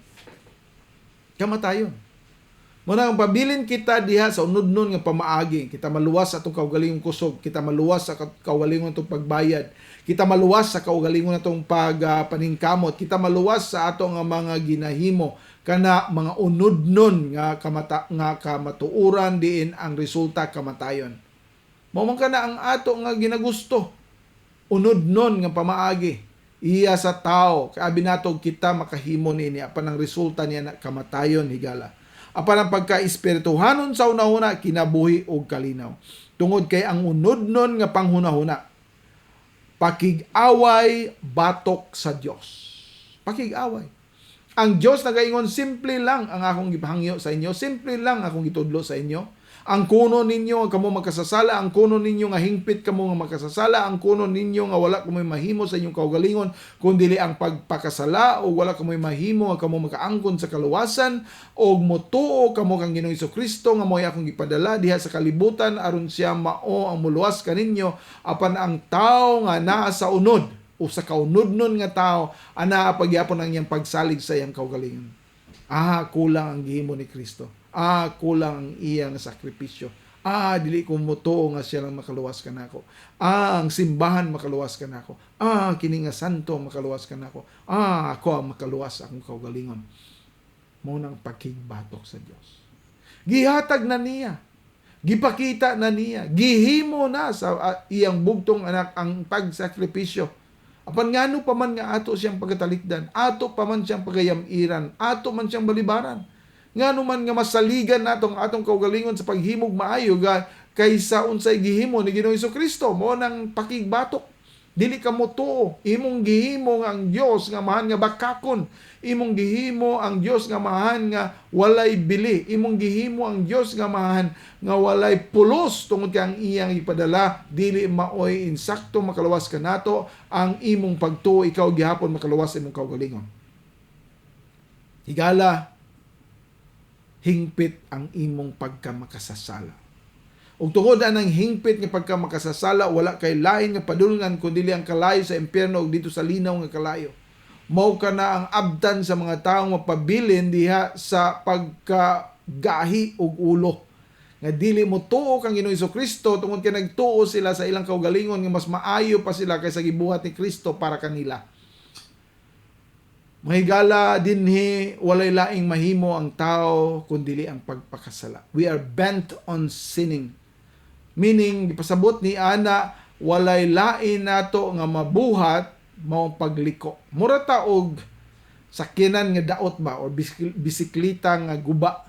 Kamatayon. Muna ang pabilin kita diha sa unod nun nga pamaagi, kita maluwas sa itong kaugalingong kusog, kita maluwas sa kaugalingon itong pagbayad, kita maluwas sa kaugalingon itong pagpaningkamot, kita maluwas sa atong mga ginahimo, kana mga unod nun nga kamatuuran diin ang resulta kamatayon. Mamang ka na ang ato nga ginagusto. Unod nun nga pamaagi. Iya sa tao. Kaabi natog kita makahimo nini. Apan ang resulta niya na kamatayon higala. Apan ang pagka-espirituhanon sa una-una, kinabuhi o kalinaw. Tungod kay ang unod nun nga panghuna-huna. Pakig-away batok sa Dios. Pakig-away. Ang Dios nagaingon, simple lang ang akong gipahangyo sa inyo. Simple lang akong gitudlo sa inyo. Ang kuno ninyo nga kamo magkasasala, ang kuno ninyo nga hingpit kamo nga magkasasala, ang kuno ninyo nga wala kamo mahimo sa inyong kaugalingon, kundi ang pagpakasala o wala kamo mahimo nga kamo makaangkon sa kaluwasan o motuo kamo kang Ginoong Jesucristo nga mo'y akong gipadala diha sa kalibutan aron siya mao ang muluwas kaninyo apan ang tao nga naa sa unod o sa kaunod-nun nga tao ana pagyapon ang iyang pagsalig sa iyang kaugalingon. Kulang ang gihimo ni Kristo. Kulang ang iyang sakripisyo. Dili ko mutuo nga siya lang makaluwas ka nako. Ang simbahan makaluwas ka nako. Kini nga santo makaluwas ka nako. Ako ang makaluwas akong kaugalingon. Munang pakigbatok sa Dios. Gihatag na niya. Gipakita na niya. Gihimo na sa iyang bugtong anak ang pagsakripisyo. Apan ngano pa man nga ato siyang pagkatalikdan, ato pa man siyang pagayamiran, ato man siyang balibaran. Ngano man nga masaligan natong atong kaugalingon sa paghimog maayo kaysa unsay gihimo ni Ginoong Jesucristo mo nang pakigbatok. Dili ka mo tuo, imong gihimo ang Dios nga mahan nga bakakon, imong gihimo ang Dios nga mahan nga walay bili, imong gihimo ang Dios nga mahan nga walay pulos tungod kay ang iyang ipadala dili maoy insakto makaluwas ka nato ang imong pagtuo ikaw gihapon makaluwas imong kaugalingon. Higala hingpit ang imong pagkamakasasala. Ug tungod anang hingpit nga pagkamakasasala, wala kay lain nga padulngan kundi ang kalayo sa impyerno ug dito sa linaw nga kalayo. Mao ka na ang abtan sa mga taong mapabilin diha sa pagkagahi ug ulo. Nga dili mo tuo kang Ginoong Jesucristo tungod kay nagtuo sila sa ilang kaugalingon nga mas maayo pa sila kaysa gibuhat ni Kristo para kanila. Mahigala dinhi walay laing mahimo ang tao kundi ang pagpakasala. We are bent on sinning. Meaning gipasabot ni ana walay lain nato nga mabuhat mao pagliko. Mura ta og sakyanan nga daot ba o bisikleta nga guba.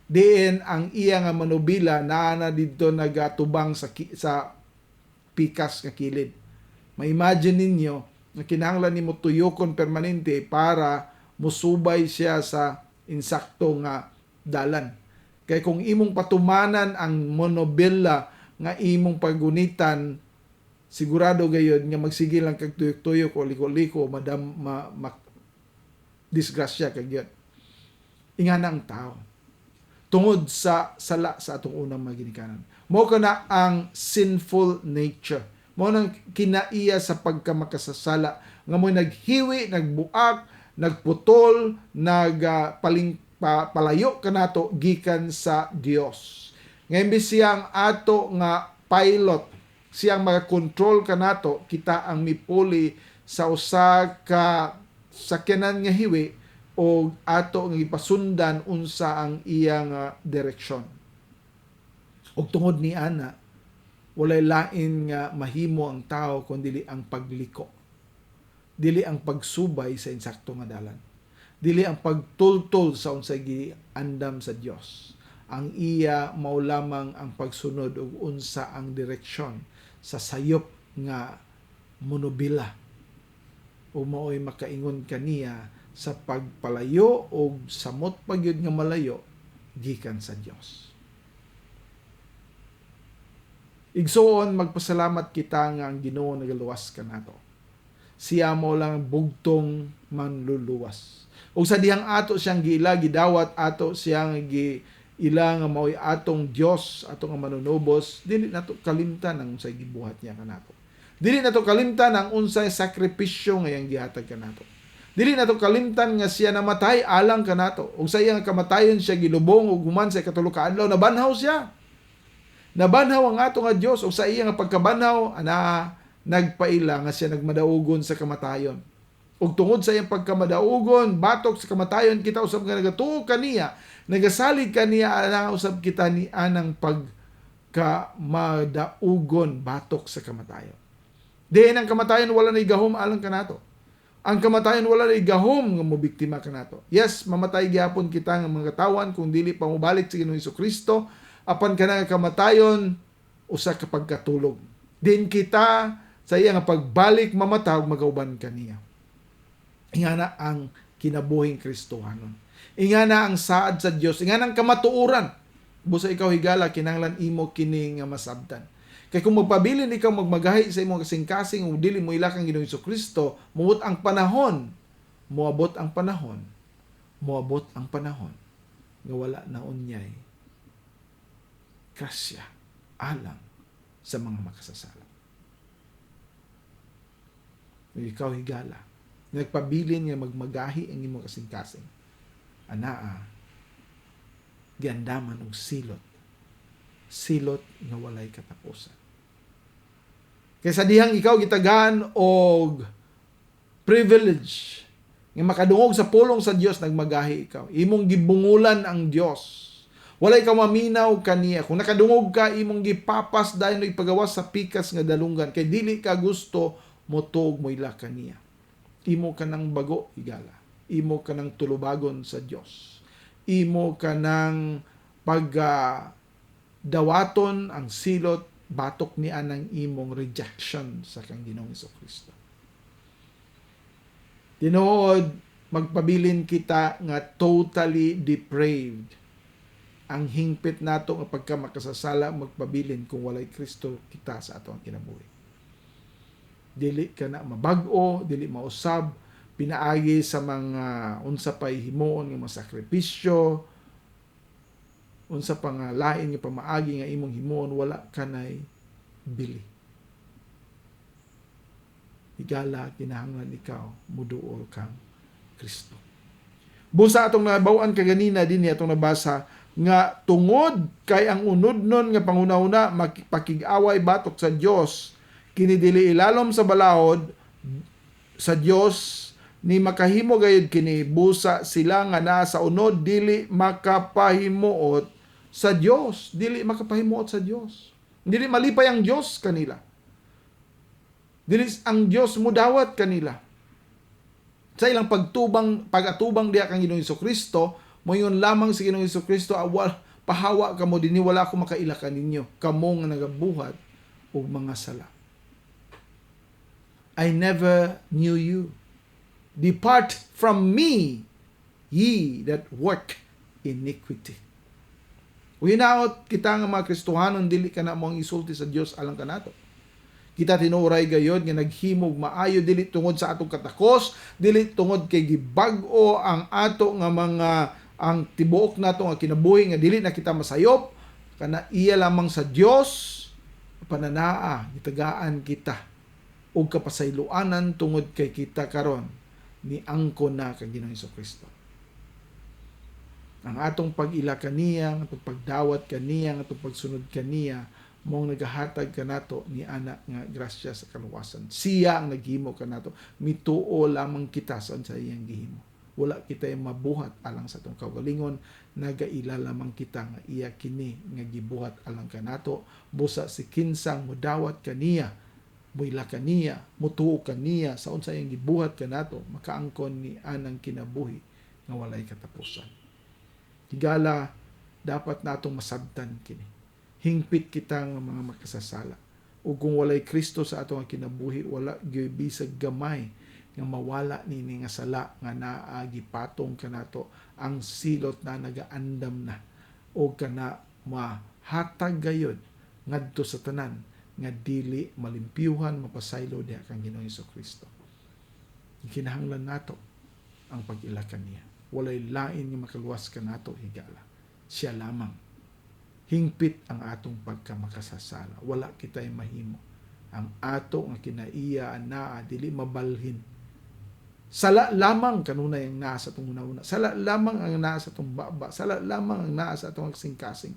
Diin ang iya nga manubila na didto nagatubang sa pikas nga kilid. Ma-imagine ninyo na kinahanglan nimo tuyokon permanente para musubay siya sa insakto nga dalan. Kay kung imong patumanan ang monobila nga imong pagunitan, sigurado gayud nga magsigil lang kag tuyok-tuyok o liko-liko disgrasya kag yun. Ingana ang tao. Tungod sa sala sa atong unang mga ginikanan. Mao kana ang sinful nature. Mao nang kinaiya sa pagkamakasasala nga mo naghiwi, nagbuak, nagputol, palayo kanato gikan sa Dios. Ngayon siyang ato nga pilot, siyang mag-control kanato, kita ang mipuli sa usa ka sakyanan nga hiwi o ato nga ipasundan unsa ang iyang direksyon. Ug tungod ni ana, walay lain nga mahimo ang tao kundi ang pagliko. Dili ang pagsubay sa insakto nga dalan. Dili ang pagtultol sa unsay giandam sa Dios. Ang iya mao lamang ang pagsunod og unsa ang direksyon sa sayop nga monobila o mao'y makaingon kaniya sa pagpalayo o samot pagyud nga malayo gikan sa Dios. Igsoon magpasalamat kita nga ang Ginoo nagaluwas kanato. Siya mo lang bugtong manluluwas. O sa dihang ato siyang gila gidawat ato siyang ila nga mao'y atong Dios, atong nga manunubos, dili nato kalimtan ang unsay gibuhat niya kanato. Dili nato kalimtan ang unsay sakripisyo nga iyang gihatag kanato. Dili nato kalimtan nga siya namatay alang kanato. Ug sa iyang kamatayon siya gilubong ug human sa ikatulo ka adlaw nabanhaw siya. Nabanhaw ang ato nga Dios ug sa iyang pagkabanhaw nagpaila nga siya nagmadaugon sa kamatayon. Ug tungod sa iyang pagkamadaugon, batok sa kamatayon kita usab nga nagatuo kaniya, nagasalig kaniya ana usab kita ni anang pagkamadaugon batok sa kamatayon. Diin ang kamatayon wala na igahom alang kanato. Ang kamatayon wala na igahom nga mobiktima kanato. Yes, mamatay gyapon kita nga mga katawan kung dili pa mobalik sa Ginoong Hesukristo. Apan kana nga kamatayon usa ka pagkatulog. Din kita sa iya nga pagbalik mamatag magauban kaniya. Ingana ang kinabuhing Kristohanon. Ingana ang saad sa Dios, ingana ang kamatuoran. Busa ikaw higala kinahanglan imo kini nga masabtan. Kay kung magpabilin ikaw magmagahi sa imong kasing-kasing ug dili mo ilakang Ginoong Hesukristo, moabot ang panahon nga wala na unyay grasya alang sa mga makasasala. Ikaw higala, nagpabilin nga magmagahi ang imong kasing-kasing. Anaa, giandaman og silot nga walay katapusan. Kaysa dihang ikaw gitagaan og privilege nga makadungog sa pulong sa Dios, nagmagahi ikaw. Imong gibungulan ang Dios. Walay ka maminaw kaniya. Kung nakadungog ka, imong gipapas dahil ipagawas sa pikas nga dalunggan. Kay dili ka gusto motog mo ila kaniya. Imo ka ng bago, higala. Imo ka ng tulubagon sa Dios. Imo ka ng dawaton ang silot batok ni anang imong rejection sa kang Ginoong Hesukristo. Tinuod magpabilin kita nga totally depraved. Ang hingpit nato nga pagkamakasasala magpabilin kung walay Kristo kita sa ato ang kinabuhi. Dili ka na mabag-o, dili mausab, pinaagi sa mga unsa pay himuon nga masakripisyo, unsa pa nga lain nga pamaagi nga imong himuon, wala kanay bili. Higala kinahanglan ikaw muduol kang Kristo. Busa atong nabaw-an kaganina dinhi atong nabasa nga tungod kay ang unodnon nga panghuna-huna makipakig-away batok sa Dios, kini dili ilalom sa balaod sa Dios ni makahimo gayud kini, busa sila nga naa sa unod dili makapahimuot sa Dios, dili makapahimuot sa Dios. Dili malipay ang Dios kanila. Dili ang Dios mudawat kanila. Sa ilang pagatubang diha kang Ginoong Hesukristo, moingon lamang si Ginoong Hesukristo, awal pahawa kamo dinhi, wala ako makaila kaninyo, kamo nga nagabuhat og mga sala. I never knew you. Depart from me, ye that work iniquity. Winaot kita nga mga Kristohanon, dili ka na mong isulti sa Dios alang kanato. Kita tinuray gayod nga naghimog maayo, dili tungod sa atong katakos, dili tungod kay gibag-o ang ato nga mga ang tibuok nato nga kinabuhi nga dili na kita masayop, kana iya lamang sa Dios pananaa gitagaan kita og kapasayloanan tungod kay kita karon ni angkon na kang Ginoong Hesukristo. Ang atong pag-ila kaniya, ang atong pagdawat kaniya, ang atong pagsunod kaniya, mong nagahatag kanato ni ana nga grasya sa kaluwasan. Siya ang naghimo kanato. Mituo lamang kita sa iyang gihimo. Wala kita yung mabuhat alang sa atong kaugalingon, nagaila lamang kita nga iya kini nga gibuhat alang kanato. Busa si kinsang mudawat kaniya, muila kaniya, mutuo kaniya sa unsa iyang gibuhat kanato, makaangkon ni anang kinabuhi nga walay katapusan. Higala, dapat natong masabtan kini. Hingpit kita nga mga makasasala. O kung walay Kristo sa atong kinabuhi, wala bisag gamay nga mawala nini nga sala nga naagi patong kanato ang silot na nagaandam na o kana mahatag gayod ngadto sa tanan nga dili malimpyuhan mapasaylo diha kang Ginoong Hesukristo. Kinahanglan nato ang pag-ila kaniya. Walay lain nga makaluwas kanato higala. siya lamang. Hingpit ang atong pagkamakasasala. Wala kita'y mahimo. Ang ato nga kinaiya naa dili mabalhin. Sala lamang kanunay ang naa sa atong una-una. Sala lamang ang naa sa atong baba. Sala lamang ang naa sa atong kasing-kasing.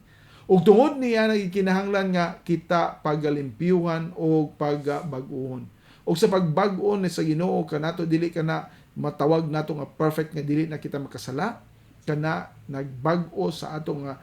Ug tungod niya nagkinahanglan nga kita pagalimpyuhan o pagbag-ohon. O sa pagbag-on sa Ginoo kanato dili kana matawag nato nga perfect nga dili na kita makasala, kana nagbag-o sa ato nga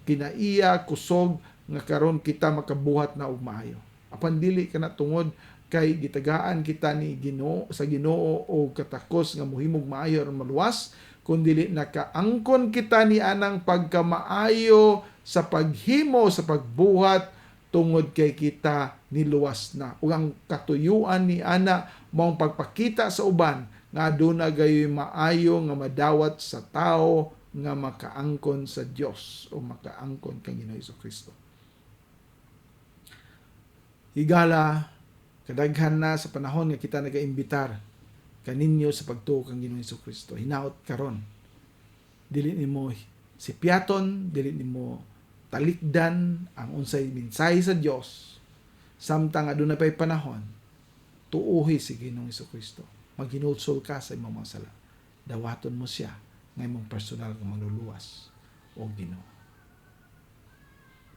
kinaiya kusog nga karon kita makabuhat na og maayo. Apan dili kana tungod kay gitagaan kita ni Ginoo sa Ginoo o katakos nga mohimog maayo aron maluwas, kundi nakaangkon kita ni anang pagkamaayo sa paghimo sa pagbuhat tungod kay kita niluwas na. Ug ang katuyuan ni ana maong pagpakita sa uban nga aduna gayoy maayo nga madawat sa tao nga makaangkon sa Dios o makaangkon kang Ginoong Hesukristo. Higala kadaghan na sa panahon nga kita nagaimbitar kaninyo sa pagtuo kang Ginoong Hesukristo. Hinaot karon. Dili nimo sipiaton, dili nimo talikdan ang unsay mensahe sa Dios. Samtang aduna pay panahon, tuuhi si Ginoong Hesukristo. Maghinulsol ka sa imong mga sala. Dawaton mo siya nga imong personal nga manluluwas o Ginoo.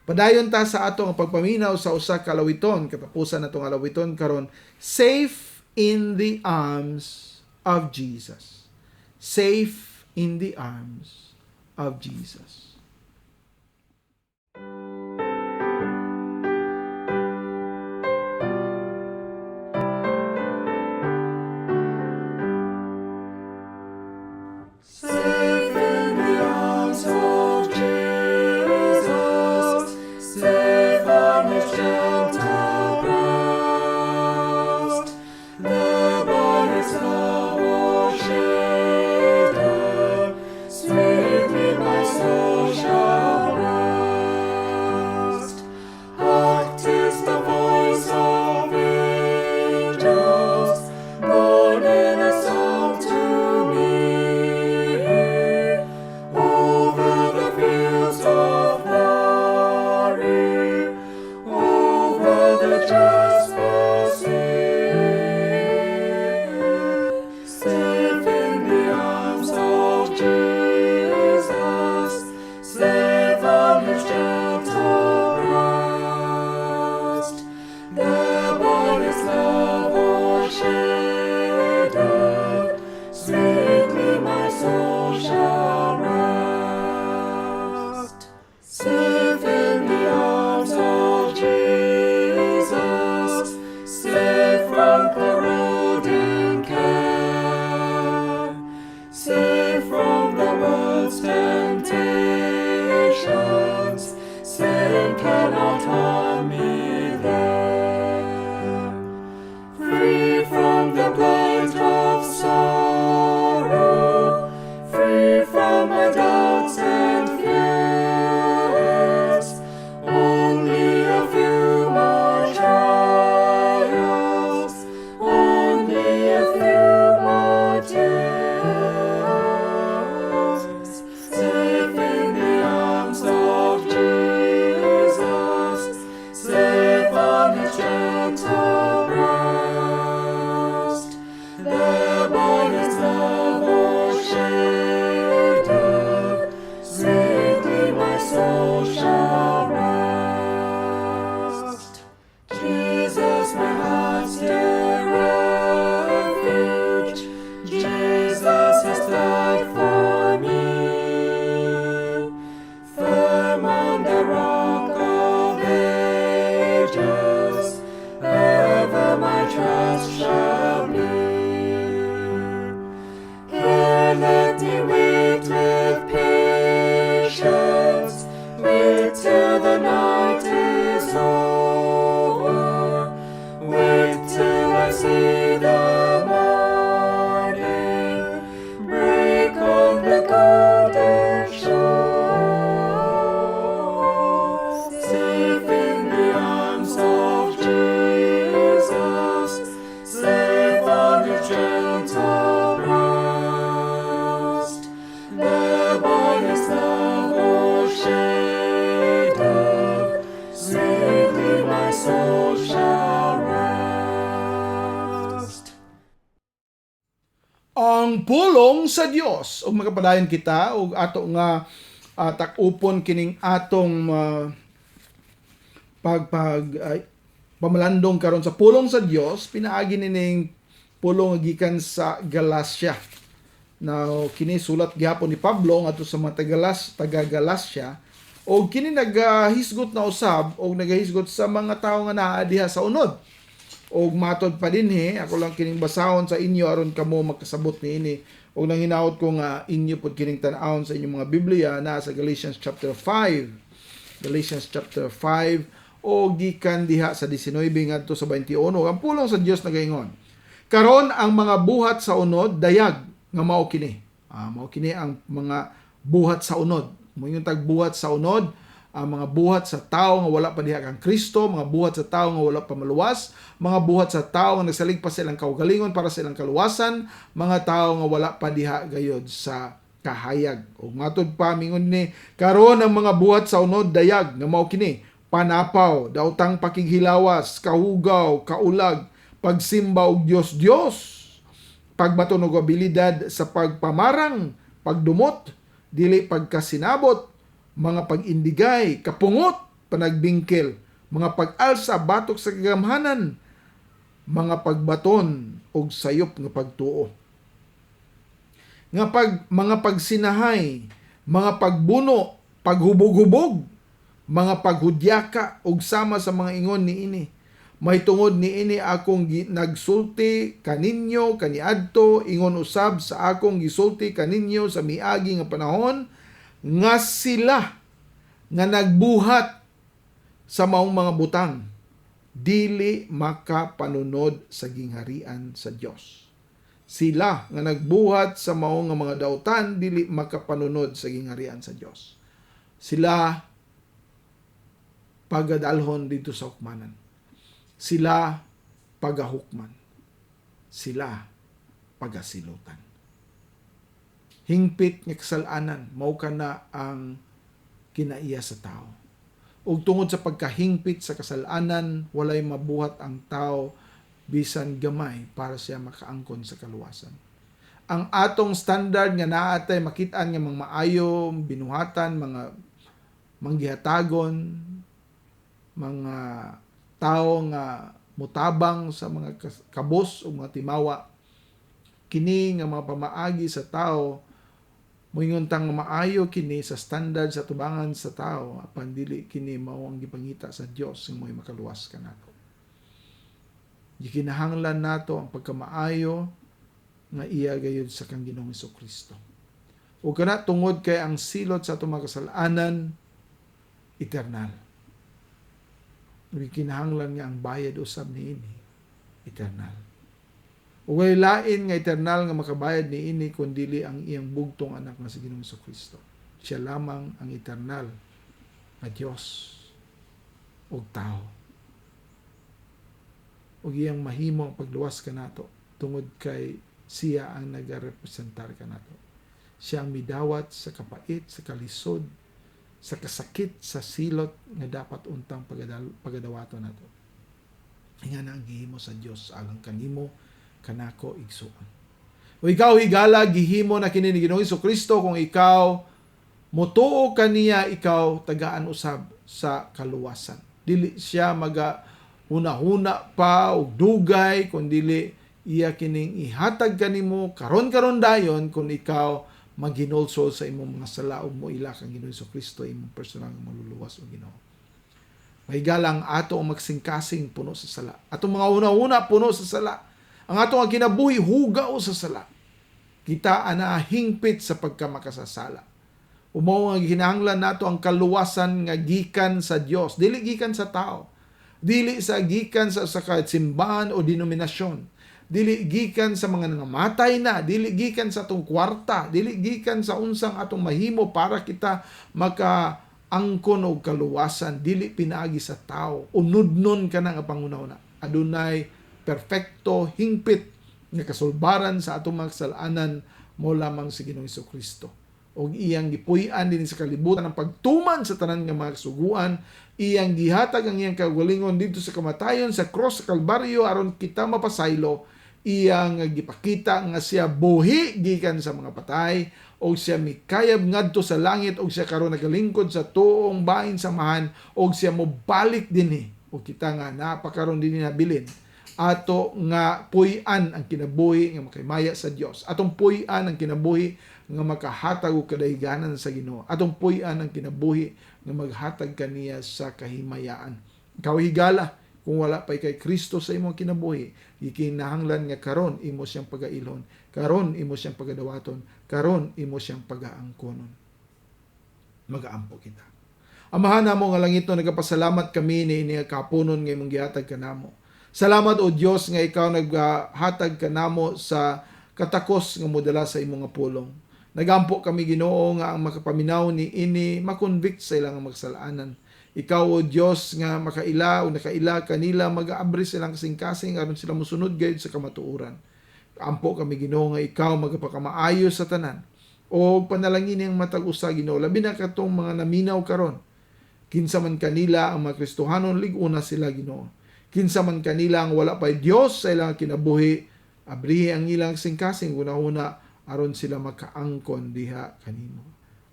Padayon ta sa atong pagpaminaw sa usa ka alawiton, katapusan natong alawiton karon, safe in the arms of Jesus. Safe in the arms of Jesus. Safe in the arms of Jesus, safe on His gentle breast. There by His love was sheltered, sweetly my soul shall rest. ang pulong sa Dios. Ug magapadayon kita ug ato nga takupon kining atong pamalandong karon sa pulong sa Dios. Pinaagi nining pulong gikan sa Galacia. Now kini sulat gihapon ni Pablo ngadto sa mga taga Galacia, o kini nagahisgot na usab o nagahisgot sa mga tawo nga naa diha sa unod. O matod pa dinhi, ako lang kining basahon sa inyo aron kamo makasabot niini. O nang hinaot ko nga inyo pod kining tan-awon sa inyong mga Biblia na sa Galatians chapter 5. Galatians chapter 5 o gikan diha sa 19 ngadto sa 21. Ang pulong sa Dios nagaingon, karon ang mga buhat sa unod dayag nga mao kini. Mao kini ang mga buhat sa unod. Moingon tag buhat sa unod, ang mga buhat sa tao nga wala pa diha kang Kristo, mga buhat sa tao nga wala pa maluwas, mga buhat sa tao nga nagsaligpas silang kaugalingon para sa ilang kaluwasan, mga tao nga wala pa diha gayod sa kahayag. Ug matod pa mingon ni, karon ang mga buhat sa unod dayag nga mao kini, panapaw, daotang pakighilawas, kahugaw, kaulag, pagsimba og Dios, pagbaton og abilidad sa pagpamarang, pagdumot, dili pagkasinabot, mga pag-indigay, kapungot, panagbingkel, mga pag-alsa, batok sa kagamhanan, mga pagbaton og sayop nga pagtuo. Mga pagsinahay, mga pagbuno, paghubog-hubog, mga paghudyaka og sama sa mga ingon niini. May tungod niini akong nagsulti kaninyo kaniadto, ingon usab sa akong gisulti kaninyo sa miagi nga panahon, nga sila nga nagbuhat sa maong mga butang dili makapanunod sa gingharian sa Dios. Sila nga nagbuhat sa maong nga mga dautan dili makapanunod sa gingharian sa Dios. Sila pagadalhon dito sa hukmanan. Sila pagahukman. Sila pagasilutan. Hingpit nga kasalanan mao kana ang kinaiya sa tao. Ug tungod sa pagkahingpit sa kasalanan, walay mabuhat ang tao bisan gamay para siya makaangkon sa kaluwasan. Ang atong standard nga naatay makit-an nga mga maayo, binuhatan, mga manggihatagon, mga tao nga mutabang sa mga kabos o mga timawa, kini nga mga pamaagi sa tao moingon tang maayo kini sa standard sa tubangan sa tao, apan dili kini mao ang gipangita sa Dios nga mo'y makaluwas kanato. Gikinahanglan nato ang pagkamaayo nga iya gayud sa kang Ginoong Hesukristo. O kana tungod kay ang silot sa atong mga kasalanan eternal. Gikinahanglan nga ang bayad usab niini eternal. Ugay lain nga eternal nga makabayad ni ini kundili ang iyang bugtong anak nga si Ginoong Hesukristo. Siya lamang ang eternal na Dios ug tao. Ug iyang mahimo ang pagluwas kanato tungod kay siya ang nagarepresentar kanato. Siya ang midawat sa kapait, sa kalisod, sa kasakit, sa silot nga dapat untang pagadawato nato. Nga na ang gihimo sa Dios alang kanimo kanako igsuon. O ikaw higala gihimo na kini ni Ginoong Hesukristo kung ikaw motuo kaniya, ikaw tagaan usab sa kaluwasan. Dili siya huna-huna pa og dugay kundi iya kining ihatag kanimo karon dayon kung ikaw maghinulsol sa imong mga sala ug moila kang Ginoong Hesukristo imong personal nga maluluwas o Ginoo. Mahigala ang ato ang magsingkasing puno sa sala. Atong mga una-una puno sa sala. Ang atong kinabuhi hugaw sa sala. Kita ana hingpit sa pagkamakasasala. Umaw nga ginahanglan nato ang kaluwasan nga gikan sa Dios, dili gikan sa tao. Dili sa gikan sa simbahan o denominasyon. Dili gikan sa mga nangamatay na, dili gikan sa atong kwarta, dili gikan sa unsang atong mahimo para kita makaangkon og kaluwasan, dili pinaagi sa tao. Unudnon ka na nga pangunahuna. Adunay perfecto, hingpit nga kasulbaran sa atong mga kasalanan mo lamang si Ginoong Hesukristo. O iyang gipuy-an din sa kalibutan ang pagtuman sa tanan nga mga kasuguan, iyang gihatag ang iyang kagalingon dito sa kamatayon sa cross sa Kalbaryo aron kita mapasaylo, iyang gipakita nga siya buhi gikan sa mga patay, o siya mikayab ngadto sa langit, o siya karon nagalingkod sa tuong bahin samahan, o siya mobalik dinhi. O kita nga napakaron dinhi nabilin ato nga puy-an ang kinabuhi nga makaymaya sa Dios. Atong puy-an ang kinabuhi nga makahatag og kadayganan sa Ginoo. Atong puy-an ang kinabuhi nga maghatag kaniya sa kahimayaan. Ikaw higala kung wala pa kay Kristo sa imong kinabuhi, gikinahanglan nga karon imo siyang pagailhon, karon imo siyang pagadawaton, karon imo siyang pagaangkonon. Magaampo kita. Amahan namo nga langit no, nagapasalamat kami ni kapunon nga imong gihatag kanamo. Salamat o Dios nga ikaw naghatag kanamo sa katakos nga modala sa imong nga pulong. Nagampo kami Ginoo nga ang makapaminaw ni ini makonvict sa ilang magsalaanan. Ikaw o Dios nga makaila o nakaila kanila mag-aabri silang kasing-kasing aron sila mosunod gayud sa kamatuoran. Ampo kami Ginoo nga ikaw magapakamaayo sa tanan. O panalangin ang matag usa Ginoo labi na katong mga naminaw karon. Kinsa man kanila ang mga Kristohanon lig-una sila Ginoo. Kinsa man kanila ang wala pa Dios sa ilang kinabuhi, abrihi ang ilang singkasing una-una aron sila makaangkon diha kanimo.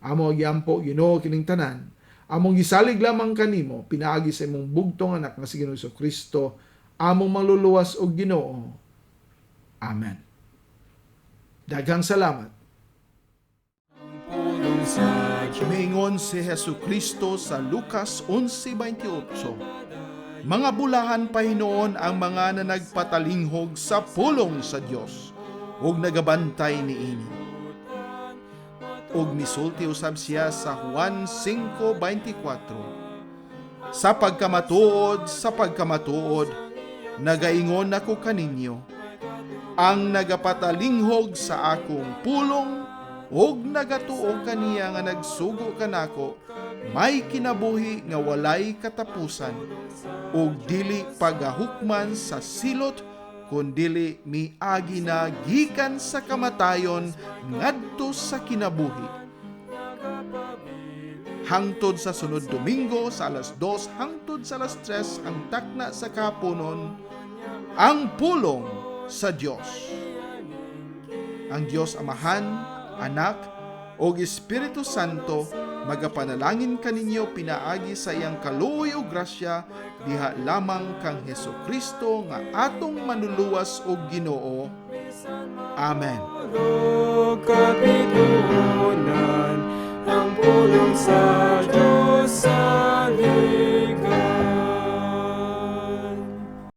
Amo giampo Ginoo kining tanan. Among gisalig lamang kanimo pinaagi sa imong bugtong anak nga si Ginoong Kristo, among maluluwas og Ginoo. Amen. Daghang salamat. Pulong sa Diyos. Mingon si Jesucristo sa Lucas 11:28. Mga bulahan pa hinoon ang mga na nagpatalinghog sa pulong sa Dios ug nagabantay niini. Ug misulti usab siya sa Juan 5:24. Sa pagkamatuod, nagaingon ako kaninyo, ang nagapatalinghog sa akong pulong ug nagatuo kaniya nga nagsugo kanako, may kinabuhi nga walay katapusan, ug dili pagahukman sa silot, kundili miagi na gikan sa kamatayon ngadto sa kinabuhi. Hangtod sa sunod Domingo sa alas 2 hangtod sa alas 3 ang takna sa kahaponon, ang pulong sa Dios. Ang Dios Amahan, Anak, o Espiritu Santo, magapanalangin kaninyo pinaagi sa iyang kaluoy o grasya, diha lamang kang Hesukristo nga atong manuluwas o Ginoo. Amen. Kapitunan ang pulong sa Diyos sa